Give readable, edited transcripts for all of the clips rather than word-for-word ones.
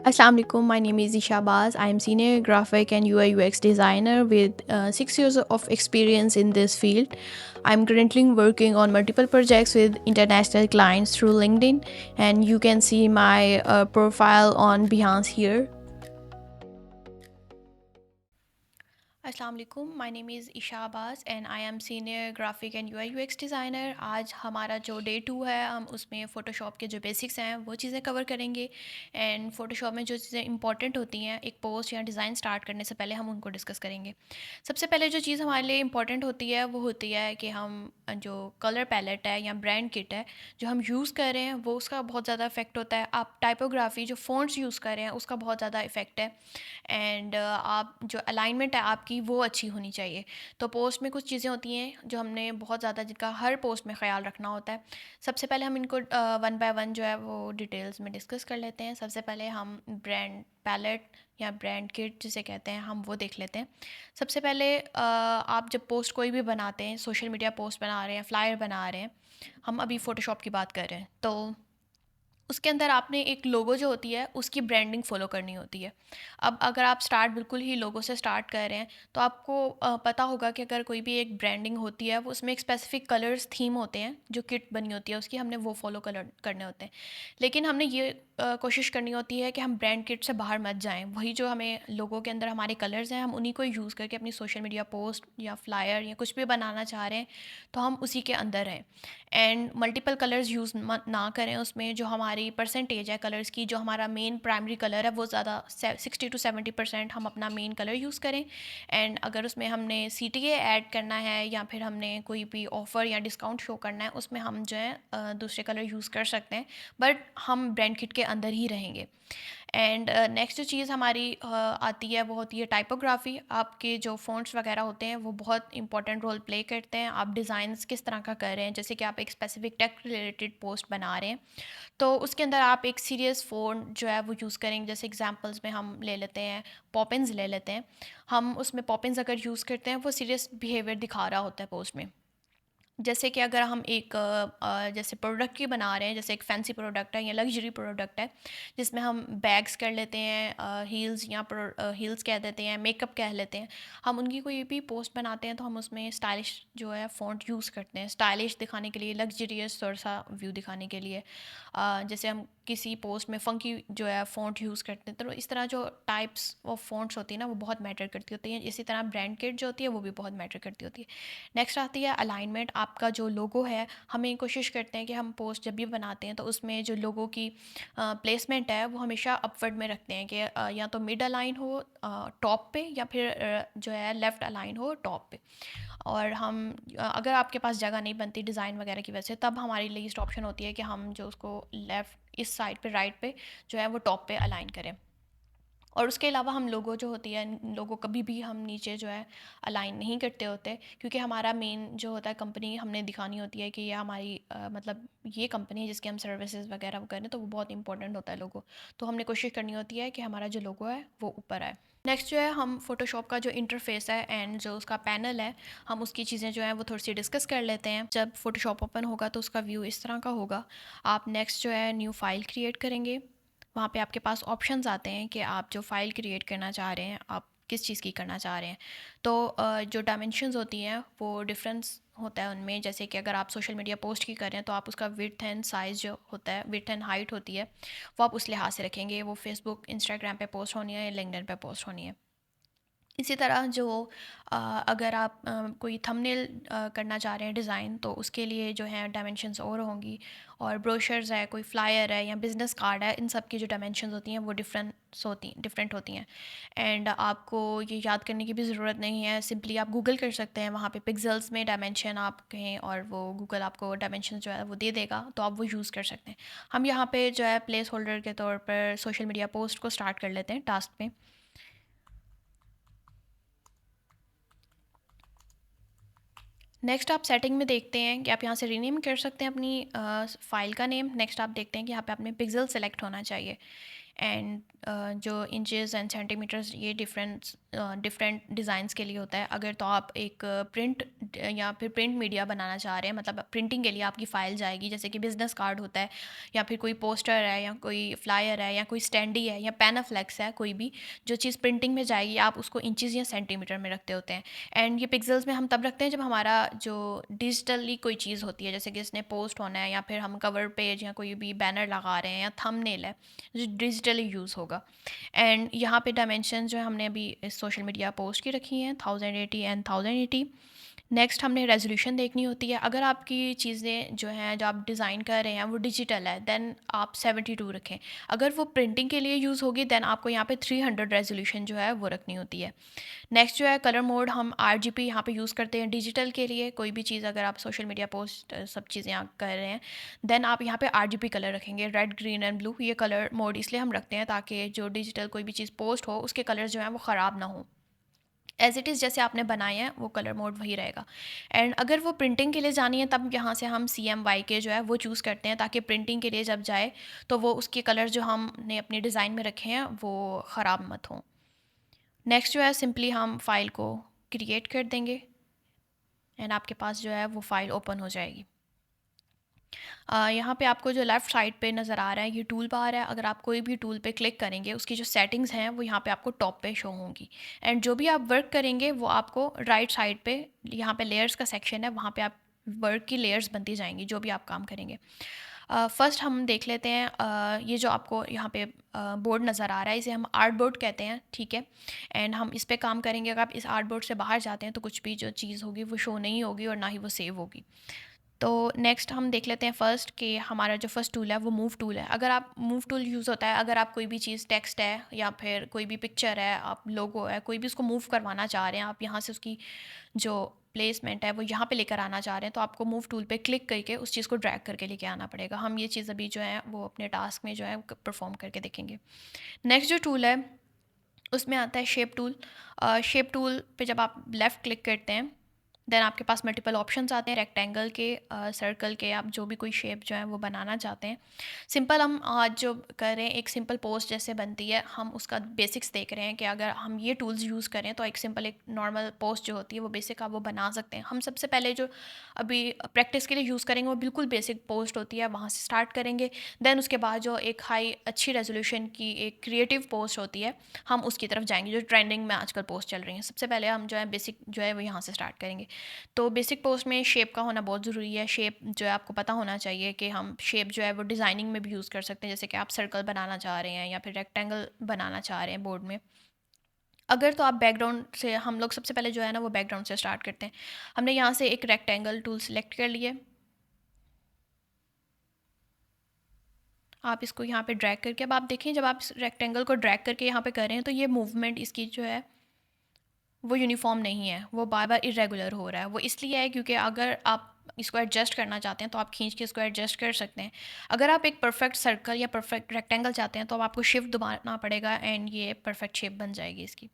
Assalamu alaikum. My name is Isha Baz. I am senior graphic and UI UX designer with 6 years of experience in this field. I'm currently working on multiple projects with international clients through LinkedIn, and you can see my profile on Behance here. अस्सलाम वालेकुम, my name is Isa Abbas and I am senior graphic and UI UX designer. आज हमारा जो day 2 है, हम उसमें Photoshop के जो बेसिक्स हैं वो चीज़ें कवर करेंगे। एंड फ़ोटोशॉप में जो चीज़ें इंपॉर्टेंट होती हैं एक पोस्ट या डिज़ाइन स्टार्ट करने से पहले हम उनको डिस्कस करेंगे। सबसे पहले जो चीज़ हमारे लिए इंपॉर्टेंट होती है वो होती है कि हम जो कलर पैलेट है या ब्रांड किट है जो हम यूज़ कर रहे हैं वो उसका बहुत ज़्यादा इफेक्ट होता है। आप टाइपोग्राफी जो फ़ॉन्ट्स यूज़ कर रहे हैं उसका बहुत ज़्यादा इफेक्ट है। एंड आप जो अलाइनमेंट है आपकी वो अच्छी होनी चाहिए। तो पोस्ट में कुछ चीज़ें होती हैं जो हमने बहुत ज़्यादा जिनका हर पोस्ट में ख़्याल रखना होता है। सबसे पहले हम इनको वन बाय वन जो है वो डिटेल्स में डिस्कस कर लेते हैं। सबसे पहले हम ब्रांड पैलेट या ब्रांड किट जिसे कहते हैं हम वो देख लेते हैं। सबसे पहले आप जब पोस्ट कोई भी बनाते हैं, सोशल मीडिया पोस्ट बना रहे हैं, फ्लायर बना रहे हैं, हम अभी फ़ोटोशॉप की बात कर रहे हैं, तो उसके अंदर आपने एक लोगो जो होती है उसकी ब्रांडिंग फ़ॉलो करनी होती है। अब अगर आप स्टार्ट बिल्कुल ही लोगो से स्टार्ट कर रहे हैं तो आपको पता होगा कि अगर कोई भी एक ब्रांडिंग होती है वो उसमें एक स्पेसिफिक कलर्स थीम होते हैं जो किट बनी होती है उसकी, हमने वो फ़ॉलो कलर करने होते हैं। लेकिन हमने ये कोशिश करनी होती है कि हम ब्रांड किट से बाहर मत जाएँ। वही जो हमें लोगों के अंदर हमारे कलर्स हैं हम उन्हीं को यूज़ करके अपनी सोशल मीडिया पोस्ट या फ्लायर या कुछ भी बनाना चाह रहे हैं तो हम उसी के अंदर रहें। एंड मल्टीपल कलर्स यूज़ ना करें उसमें। जो हमारी परसेंटेज है कलर्स की, जो हमारा मेन प्राइमरी कलर है वो ज़्यादा 60 to 70% हम अपना मेन कलर यूज़ करें। एंड अगर उसमें हमने CTA ऐड करना है या फिर हमने कोई भी ऑफ़र या डिस्काउंट शो करना है उसमें हम जो है दूसरे कलर यूज़ कर सकते हैं, बट हम ब्रांड किट के अंदर ही रहेंगे। एंड नेक्स्ट जो चीज़ हमारी आती है वो होती है टाइपोग्राफी। आपके जो फ़ॉन्ट्स वगैरह होते हैं वो बहुत इंपॉर्टेंट रोल प्ले करते हैं। आप डिज़ाइंस किस तरह का कर रहे हैं, जैसे कि आप एक स्पेसिफिक टेक रिलेटेड पोस्ट बना रहे हैं तो उसके अंदर आप एक सीरियस फ़ॉन्ट जो है वो यूज़ करेंगे। जैसे एग्जांपल्स में हम ले लेते हैं, पॉपिन्स ले लेते हैं। हम उसमें पॉपिन्स अगर यूज़ करते हैं वो सीरियस बिहेवियर दिखा रहा होता है पोस्ट में। जैसे कि अगर हम एक जैसे प्रोडक्ट की बना रहे हैं, जैसे एक फैंसी प्रोडक्ट है या लग्जरी प्रोडक्ट है जिसमें हम बैग्स कर लेते हैं, हील्स या हील्स कह देते हैं, मेकअप कह लेते हैं। हम उनकी कोई भी पोस्ट बनाते हैं तो हम उसमें स्टाइलिश जो है फ़ॉन्ट यूज़ करते हैं, स्टाइलिश दिखाने के लिए, लग्जरियस थोड़ा सा व्यू दिखाने के लिए। जैसे हम किसी पोस्ट में फ़ंकी जो है फ़ॉन्ट यूज़ करते हैं, तो इस तरह जो टाइप्स ऑफ फ़ॉन्ट्स होती है ना वो बहुत मैटर करती होती हैं। इसी तरह ब्रांड किट जो होती है वो भी बहुत मैटर करती होती है। नेक्स्ट आती है अलाइनमेंट। आपका जो लोगो है, हमें कोशिश करते हैं कि हम पोस्ट जब भी बनाते हैं तो उसमें जो लोगो की प्लेसमेंट है वो हमेशा अपवर्ड में रखते हैं कि या तो मिड अलाइन हो टॉप पे या फिर जो है लेफ़्ट अलाइन हो टॉप पे। और हम अगर आपके पास जगह नहीं बनती डिज़ाइन वगैरह की वजह से, तब हमारी लीस्ट ऑप्शन होती है कि हम जो उसको लेफ़्ट इस साइड पे राइट पे जो है वो टॉप पे अलाइन करें। और उसके अलावा हम लोगो जो होती है, लोगो कभी भी हम नीचे जो है अलाइन नहीं करते होते, क्योंकि हमारा मेन जो होता है कंपनी हमने दिखानी होती है कि ये हमारी मतलब ये कंपनी है जिसकी हम सर्विसेज वगैरह वो करें, तो वो बहुत इंपॉर्टेंट होता है लोगो। तो हमने कोशिश करनी होती है कि हमारा जो लोगो है वो ऊपर आए। नेक्स्ट जो है हम फ़ोटोशॉप का जो इंटरफेस है एंड जो उसका पैनल है, हम उसकी चीज़ें जो हैं वो थोड़ी सी डिस्कस कर लेते हैं। जब फ़ोटोशॉप ओपन होगा तो उसका व्यू इस तरह का होगा। आप नेक्स्ट जो है न्यू फ़ाइल क्रिएट करेंगे। वहाँ पे आपके पास ऑप्शंस आते हैं कि आप जो फ़ाइल क्रिएट करना चाह रहे हैं, आप किस चीज़ की करना चाह रहे हैं। तो जो डायमेंशंस होती हैं वो डिफरेंस होता है उनमें। जैसे कि अगर आप सोशल मीडिया पोस्ट की कर रहे हैं तो आप उसका विड्थ एंड साइज़ जो होता है, विड्थ एंड हाइट होती है, वो आप उस लिहाज से रखेंगे। वो फेसबुक, इंस्टाग्राम पे पोस्ट होनी है या लिंक्डइन पे पोस्ट होनी है। इसी तरह जो अगर आप कोई थंबनेल करना चाह रहे हैं डिज़ाइन, तो उसके लिए जो है डायमेंशंस और होंगी। और ब्रोशर्स है, कोई फ्लायर है या बिज़नेस कार्ड है, इन सब की जो डायमेंशंस होती हैं वो डिफरेंट होती हैं। एंड आपको ये याद करने की भी ज़रूरत नहीं है, सिंपली आप गूगल कर सकते हैं, वहाँ पे पिक्सेल्स में डायमेंशन आप कहें और वो गूगल आपको डायमेंशन जो है वो दे देगा, तो आप वो यूज़ कर सकते हैं। हम यहाँ पे जो है प्लेस होल्डर के तौर पर सोशल मीडिया पोस्ट को स्टार्ट कर लेते हैं टास्क में। नेक्स्ट आप सेटिंग में देखते हैं कि आप यहाँ से रीनेम कर सकते हैं अपनी फ़ाइल का नेम। नेक्स्ट आप देखते हैं कि यहाँ पे आपने पिक्सल सेलेक्ट होना चाहिए। एंड जो इंचेस एंड सेंटीमीटर्स ये डिफरेंट डिज़ाइंस के लिए होता है। अगर तो आप एक प्रिंट या फिर प्रिंट मीडिया बनाना चाह रहे हैं, मतलब प्रिंटिंग के लिए आपकी फ़ाइल जाएगी, जैसे कि बिज़नेस कार्ड होता है या फिर कोई पोस्टर है या कोई फ्लायर है या कोई स्टैंडी है या पैनाफ्लेक्स है, कोई भी जो चीज़ प्रिंटिंग में जाएगी आप उसको इंचेस या सेंटीमीटर में रखते होते हैं। एंड ये पिक्सल्स में हम तब रखते हैं जब हमारा जो डिजिटली कोई चीज़ होती है, जैसे कि इसने पोस्ट होना है या फिर हम कवर पेज या कोई भी बैनर लगा रहे हैं या थंबनेल है जो डिजिटली यूज़ होगा। एंड यहाँ पे डायमेंशन जो है हमने अभी इस सोशल मीडिया पोस्ट की रखी हैं 1080 एंड 1080। नेक्स्ट हमने रेजोल्यूशन देखनी होती है। अगर आपकी चीज़ें जो हैं जो आप डिज़ाइन कर रहे हैं वो डिजिटल है देन आप 72 रखें। अगर वो प्रिंटिंग के लिए यूज़ होगी देन आपको यहाँ पे 300 रेजोल्यूशन जो है वो रखनी होती है। नेक्स्ट जो है कलर मोड, हम आरजीबी यहाँ पे यूज़ करते हैं डिजिटल के लिए। कोई भी चीज़ अगर आप सोशल मीडिया पोस्ट सब चीज़ें आप कर रहे हैं देन आप यहाँ पे आरजीबी कलर रखेंगे, रेड ग्रीन एंड ब्लू। ये कलर मोड इसलिए हम रखते हैं ताकि जो डिजिटल कोई भी चीज़ पोस्ट हो उसके कलर जो हैं वो ख़राब ना हो। एज़ इट इज़ जैसे आपने बनाए हैं वो कलर मोड वही रहेगा। एंड अगर वो प्रिंटिंग के लिए जानी है तब यहाँ से हम CMYK जो है वो चूज़ करते हैं ताकि प्रिंटिंग के लिए जब जाए तो वो उसके कलर जो हमने अपने डिज़ाइन में रखे हैं वो ख़राब मत हों। नेक्स्ट जो है सिंपली हम फ़ाइल को क्रिएट कर देंगे एंड आपके पास जो है वो फ़ाइल ओपन हो जाएगी। यहाँ पे आपको जो लेफ़्ट साइड पे नज़र आ रहा है ये टूल बार है। अगर आप कोई भी टूल पे क्लिक करेंगे उसकी जो सेटिंग्स हैं वो यहाँ पे आपको टॉप पे शो होंगी। एंड जो भी आप वर्क करेंगे वो आपको राइट साइड पे यहाँ पे लेयर्स का सेक्शन है, वहाँ पे आप वर्क की लेयर्स बनती जाएंगी जो भी आप काम करेंगे। फर्स्ट हम देख लेते हैं ये जो आपको यहाँ पे बोर्ड नज़र आ रहा है इसे हम आर्ट बोर्ड कहते हैं, ठीक है। एंड हम इस पे काम करेंगे। अगर आप इस आर्ट बोर्ड से बाहर जाते हैं तो कुछ भी जो चीज़ होगी वो शो नहीं होगी और ना ही वो सेव होगी। तो नेक्स्ट हम देख लेते हैं फर्स्ट कि हमारा जो फर्स्ट टूल है वो मूव टूल है। अगर आप मूव टूल यूज़ होता है अगर आप कोई भी चीज़ टेक्स्ट है या फिर कोई भी पिक्चर है, आप लोगो है, कोई भी उसको मूव करवाना चाह रहे हैं, आप यहाँ से उसकी जो प्लेसमेंट है वो यहाँ पे लेकर आना चाह रहे हैं तो आपको मूव टूल पे क्लिक करके उस चीज़ को ड्रैग करके लेके आना पड़ेगा। हम ये चीज़ अभी जो है वो अपने टास्क में जो है परफॉर्म करके देखेंगे। नेक्स्ट जो टूल है उसमें आता है शेप टूल। शेप टूल पे जब आप लेफ़्ट क्लिक करते हैं देन आपके पास मल्टीपल ऑप्शंस आते हैं रेक्टेंगल के, सर्कल के, आप जो भी कोई शेप जो है वो बनाना चाहते हैं। सिंपल हम आज जो कर रहे हैं एक सिंपल पोस्ट जैसे बनती है हम उसका बेसिक्स देख रहे हैं कि अगर हम ये टूल्स यूज़ करें तो एक सिंपल एक नॉर्मल पोस्ट जो होती है वो बेसिक आप वो बना सकते हैं। हम सबसे पहले जो अभी प्रैक्टिस के लिए यूज़ करेंगे वो बिल्कुल बेसिक पोस्ट होती है, वहाँ से स्टार्ट करेंगे। देन उसके बाद जो एक हाई अच्छी रेजोल्यूशन की एक क्रिएटिव पोस्ट होती है हम उसकी तरफ जाएंगे जो ट्रेंडिंग में आजकल पोस्ट चल रही हैं। सबसे पहले हम जो है बेसिक जो है वो यहाँ से स्टार्ट करेंगे। तो बेसिक पोस्ट में शेप का होना बहुत ज़रूरी है। शेप जो है आपको पता होना चाहिए कि हम शेप जो है वो डिज़ाइनिंग में भी यूज़ कर सकते हैं, जैसे कि आप सर्कल बनाना चाह रहे हैं या फिर रेक्टेंगल बनाना चाह रहे हैं बोर्ड में। अगर तो आप बैकग्राउंड से, हम लोग सबसे पहले जो है ना वो बैकग्राउंड से स्टार्ट करते हैं। हमने यहाँ से एक रेक्टेंगल टूल सेलेक्ट कर लिए। आप इसको यहाँ पे ड्रैग करके, अब आप देखें जब आप इस रेक्टेंगल को ड्रैग करके यहाँ पे कर रहे हैं तो ये मूवमेंट इसकी जो है वो यूनिफ़ॉर्म नहीं है, वो बार-बार इर्रेगुलर हो रहा है। वो इसलिए है क्योंकि अगर आप इसको एडजस्ट करना चाहते हैं तो आप खींच के इसको एडजस्ट कर सकते हैं। अगर आप एक परफेक्ट सर्कल या परफेक्ट रेक्टेंगल चाहते हैं तो अब आपको शिफ्ट दबाना पड़ेगा एंड ये परफेक्ट शेप बन जाएगी इसकी।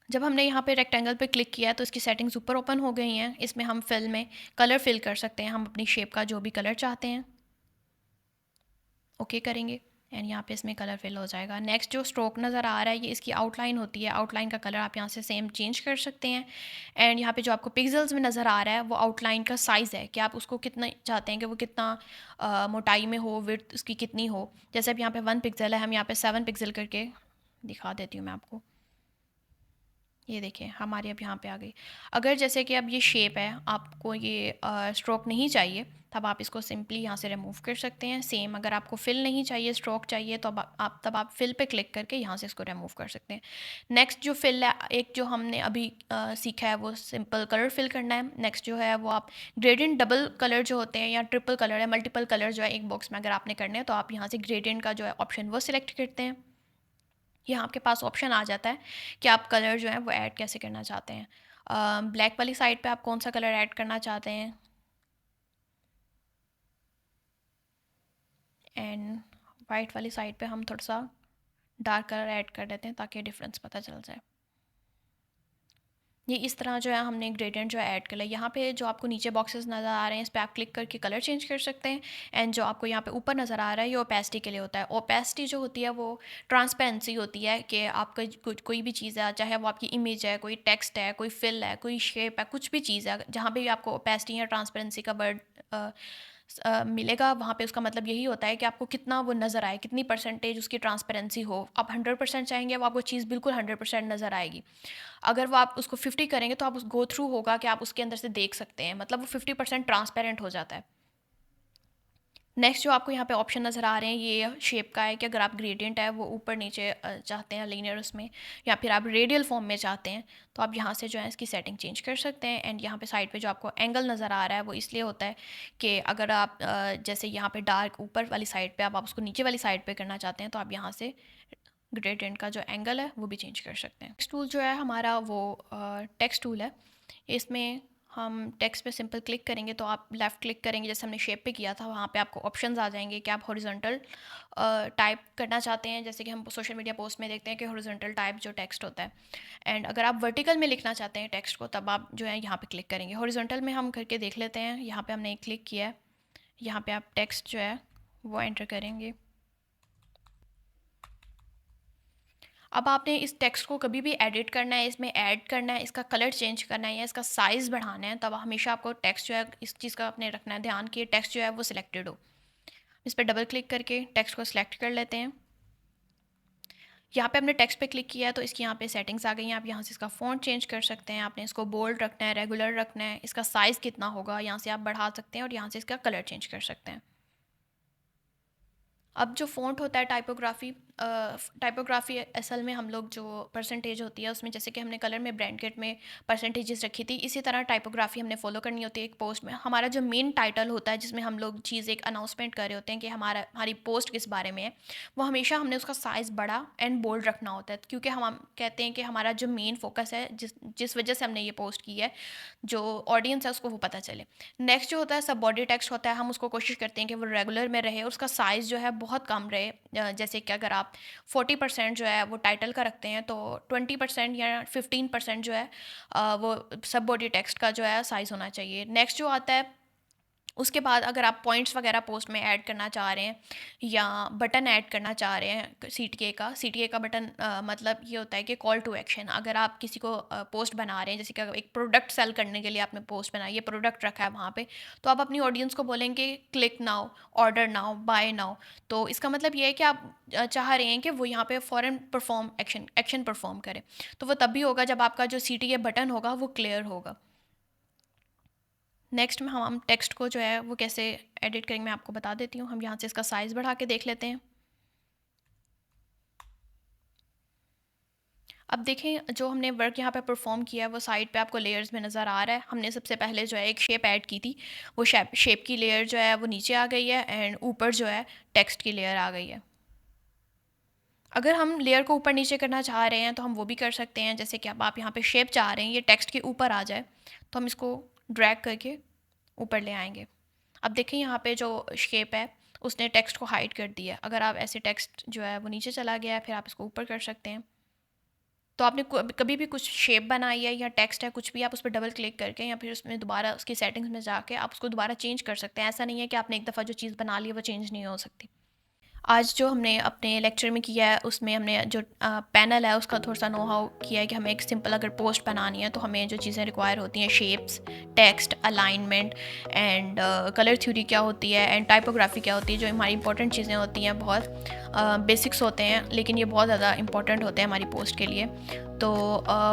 जब हमने यहाँ पे रेक्टेंगल पे क्लिक किया है तो इसकी सेटिंग्स ऊपर ओपन हो गई हैं। इसमें हम फिल में कलर फिल कर सकते हैं, हम अपनी शेप का जो भी कलर चाहते हैं ओके करेंगे एंड यहाँ पे इसमें कलर फिल हो जाएगा। नेक्स्ट जो स्ट्रोक नज़र आ रहा है ये इसकी आउटलाइन होती है। आउटलाइन का कलर आप यहाँ से सेम चेंज कर सकते हैं। एंड यहाँ पे जो आपको पिक्सेल्स में नज़र आ रहा है वो आउटलाइन का साइज़ है कि आप उसको कितना चाहते हैं कि वो कितना मोटाई में हो, विड्थ उसकी कितनी हो। जैसे अब यहाँ पे 1 पिक्सल है, हम यहाँ पे 7 पिक्सल करके दिखा देती हूँ मैं आपको। ये देखिए हमारी अब यहाँ पे आ गई। अगर जैसे कि अब ये शेप है, आपको ये स्ट्रोक नहीं चाहिए तब आप इसको सिंपली यहाँ से रिमूव कर सकते हैं। सेम अगर आपको फिल नहीं चाहिए, स्ट्रोक चाहिए तो अब आप फिल पे क्लिक करके यहाँ से इसको रिमूव कर सकते हैं। नेक्स्ट जो फिल है, एक जो हमने अभी सीखा है वो सिंपल कलर फिल करना है। नेक्स्ट जो है वो आप ग्रेडियंट डबल कलर जो होते हैं या ट्रिपल कलर है, मल्टीपल कलर जो है एक बॉक्स में अगर आपने करने हैं तो आप यहाँ से ग्रेडियंट का जो है ऑप्शन वो सिलेक्ट करते हैं। यहाँ आपके पास ऑप्शन आ जाता है कि आप कलर जो है वो ऐड कैसे करना चाहते हैं। ब्लैक वाली साइड पे आप कौन सा कलर ऐड करना चाहते हैं एंड वाइट वाली साइड पे हम थोड़ा सा डार्क कलर ऐड कर देते हैं ताकि डिफरेंस पता चल जाए। ये इस तरह जो है हमने ग्रेडियंट जो है ऐड कर लिया। यहाँ पे जो आपको नीचे बॉक्सेस नज़र आ रहे हैं, इस पे आप क्लिक करके कलर चेंज कर सकते हैं। एंड जो आपको यहाँ पे ऊपर नज़र आ रहा है, ये ओपेसिटी के लिए होता है। ओपेसिटी जो होती है वो ट्रांसपेरेंसी होती है कि आपका कोई भी चीज़ है, चाहे वो आपकी इमेज है, कोई टेक्स्ट है, कोई फिल है, कोई शेप है, कुछ भी चीज़ है, जहाँ पे भी आपको ओपेसिटी या ट्रांसपेरेंसी का वर्ड मिलेगा, वहाँ पे उसका मतलब यही होता है कि आपको कितना वो नज़र आए, कितनी परसेंटेज उसकी ट्रांसपेरेंसी हो। आप 100% चाहेंगे, वो आपको चीज़ बिल्कुल 100% नज़र आएगी। अगर वो आप उसको 50 करेंगे, तो आप उस गो थ्रू होगा कि आप उसके अंदर से देख सकते हैं, मतलब वो 50% ट्रांसपेरेंट हो जाता है। नेक्स्ट जो आपको यहाँ पे ऑप्शन नज़र आ रहे हैं, ये शेप का है कि अगर आप ग्रेडियंट है वो ऊपर नीचे चाहते हैं लीनियर उसमें, या फिर आप रेडियल फॉर्म में चाहते हैं, तो आप यहाँ से जो है इसकी सेटिंग चेंज कर सकते हैं। एंड यहाँ पे साइड पे जो आपको एंगल नज़र आ रहा है वो इसलिए होता है कि अगर आप जैसे यहाँ पे डार्क ऊपर वाली साइड पे आप उसको नीचे वाली साइड पे करना चाहते हैं, तो आप यहाँ से ग्रेडियंट का जो एंगल है वो भी चेंज कर सकते हैं। टेक्स्ट टूल जो है हमारा वो टेक्स्ट टूल है। इसमें हम टेक्स्ट पे सिंपल क्लिक करेंगे, तो आप लेफ़्ट क्लिक करेंगे जैसे हमने शेप पे किया था, वहाँ पे आपको ऑप्शंस आ जाएंगे कि आप हॉरिजॉन्टल टाइप करना चाहते हैं, जैसे कि हम सोशल मीडिया पोस्ट में देखते हैं कि हॉरिजॉन्टल टाइप जो टेक्स्ट होता है। एंड अगर आप वर्टिकल में लिखना चाहते हैं टेक्स्ट को, तब आप जो है यहाँ पे क्लिक करेंगे। हॉरिजॉन्टल में हम करके देख लेते हैं। यहाँ पे हमने क्लिक किया है, यहाँ पे आप टेक्स्ट जो है वो एंटर करेंगे। अब आपने इस टेक्स्ट को कभी भी एडिट करना है, इसमें ऐड करना है, इसका कलर चेंज करना है या इसका साइज़ बढ़ाना है, तब हमेशा आपको टेक्स्ट जो है इस चीज़ का अपने रखना है ध्यान कि टेक्स्ट जो है वो सिलेक्टेड हो। इस पर डबल क्लिक करके टेक्स्ट को सिलेक्ट कर लेते हैं। यहाँ पे हमने टेक्स्ट पे क्लिक किया है, तो इसकी यहाँ पे सेटिंग्स आ गई हैं। आप यहाँ से इसका फ़ॉन्ट चेंज कर सकते हैं, आपने इसको बोल्ड रखना है, रेगुलर रखना है, इसका साइज़ कितना होगा यहाँ से आप बढ़ा सकते हैं, और यहाँ से इसका कलर चेंज कर सकते हैं। अब जो फ़ॉन्ट होता है टाइपोग्राफ़ी असल में हम लोग जो परसेंटेज होती है उसमें, जैसे कि हमने कलर में ब्रैकेट में परसेंटेजेस रखी थी, इसी तरह टाइपोग्राफ़ी हमने फ़ॉलो करनी होती है एक पोस्ट में। हमारा जो मेन टाइटल होता है जिसमें हम लोग चीज़ एक अनाउंसमेंट कर रहे होते हैं कि हमारी पोस्ट किस बारे में है, वो हमेशा हमने उसका साइज़ बड़ा एंड बोल्ड रखना होता है, क्योंकि हम कहते हैं कि हमारा जो मेन फोकस है, जिस जिस वजह से हमने ये पोस्ट की है, जो ऑडियंस है उसको वो पता चले। नेक्स्ट जो होता है सब बॉडी टेक्स्ट होता है, हम उसको कोशिश करते हैं कि वो रेगुलर में रहे और उसका साइज़ जो है बहुत कम रहे। जैसे कि अगर आप 40% जो है वो टाइटल का रखते हैं, तो 20% या 15% जो है वो सब बॉडी टेक्स्ट का जो है साइज़ होना चाहिए। नेक्स्ट जो आता है, उसके बाद अगर आप पॉइंट्स वगैरह पोस्ट में ऐड करना चाह रहे हैं या बटन ऐड करना चाह रहे हैं, सी टी ए का बटन मतलब ये होता है कि कॉल टू एक्शन। अगर आप किसी को पोस्ट बना रहे हैं, जैसे कि अगर एक प्रोडक्ट सेल करने के लिए आपने पोस्ट बनाई, ये प्रोडक्ट रखा है वहाँ पे, तो आप अपनी ऑडियंस को बोलेंगे click now, order now, buy now. तो इसका मतलब ये है कि आप चाह रहे हैं कि वो यहाँ पे फ़ौरन परफॉर्म एक्शन परफॉर्म करे। तो वो तभी होगा जब आपका जो सी टी ए बटन होगा वो क्लियर होगा। नेक्स्ट में हम टेक्स्ट को जो है वो कैसे एडिट करेंगे मैं आपको बता देती हूँ। हम यहाँ से इसका साइज़ बढ़ा के देख लेते हैं। अब देखें, जो हमने वर्क यहाँ पे परफॉर्म किया है वो साइड पे आपको लेयर्स में नज़र आ रहा है। हमने सबसे पहले जो है एक शेप ऐड की थी, वो शेप की लेयर जो है वो नीचे आ गई है, एंड ऊपर जो है टेक्स्ट की लेयर आ गई है। अगर हम लेयर को ऊपर नीचे करना चाह रहे हैं तो हम वो भी कर सकते हैं। जैसे कि अब आप यहाँ पे शेप चाह रहे हैं ये टेक्स्ट के ऊपर आ जाए, तो हम इसको ड्रैग करके ऊपर ले आएंगे। अब देखिए यहाँ पे जो शेप है उसने टेक्स्ट को हाइड कर दिया। अगर आप ऐसे टेक्स्ट जो है वो नीचे चला गया है, फिर आप इसको ऊपर कर सकते हैं। तो आपने कभी भी कुछ शेप बनाई है या टेक्स्ट है कुछ भी, आप उस पर डबल क्लिक करके या फिर उसमें दोबारा उसकी सेटिंग्स में जाके आप उसको दोबारा चेंज कर सकते हैं। ऐसा नहीं है कि आपने एक दफ़ा जो चीज़ बना ली है वो चेंज नहीं हो सकती। आज जो हमने अपने लेक्चर में किया है उसमें हमने जो पैनल है उसका थोड़ा सा नो हाउ किया है कि हमें एक सिंपल अगर पोस्ट बनानी है तो हमें जो चीज़ें रिक्वायर होती हैं, shapes, text, alignment, and colour theory क्या होती है, एंड टाइपोग्राफी क्या होती है, जो हमारी इंपॉर्टेंट चीज़ें होती हैं, बहुत बेसिक्स होते हैं, लेकिन ये बहुत ज़्यादा इंपॉर्टेंट होते हैं हमारी पोस्ट के लिए। तो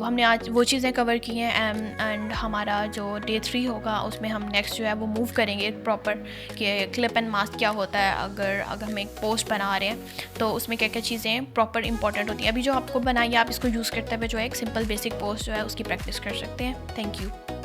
हमने आज वो चीज़ें कवर की हैं। एंड हमारा जो डे 3 होगा उसमें हम नेक्स्ट जो है वो मूव करेंगे प्रॉपर कि क्लिप एंड मास्क क्या होता है, अगर हम एक पोस्ट बना रहे हैं तो उसमें क्या क्या चीज़ें प्रॉपर इंपॉर्टेंट होती हैं। अभी जो आपको बनाई है आप इसको यूज़ करते हुए जो है एक सिंपल बेसिक पोस्ट जो है उसकी प्रैक्टिस कर सकते हैं। Thank you.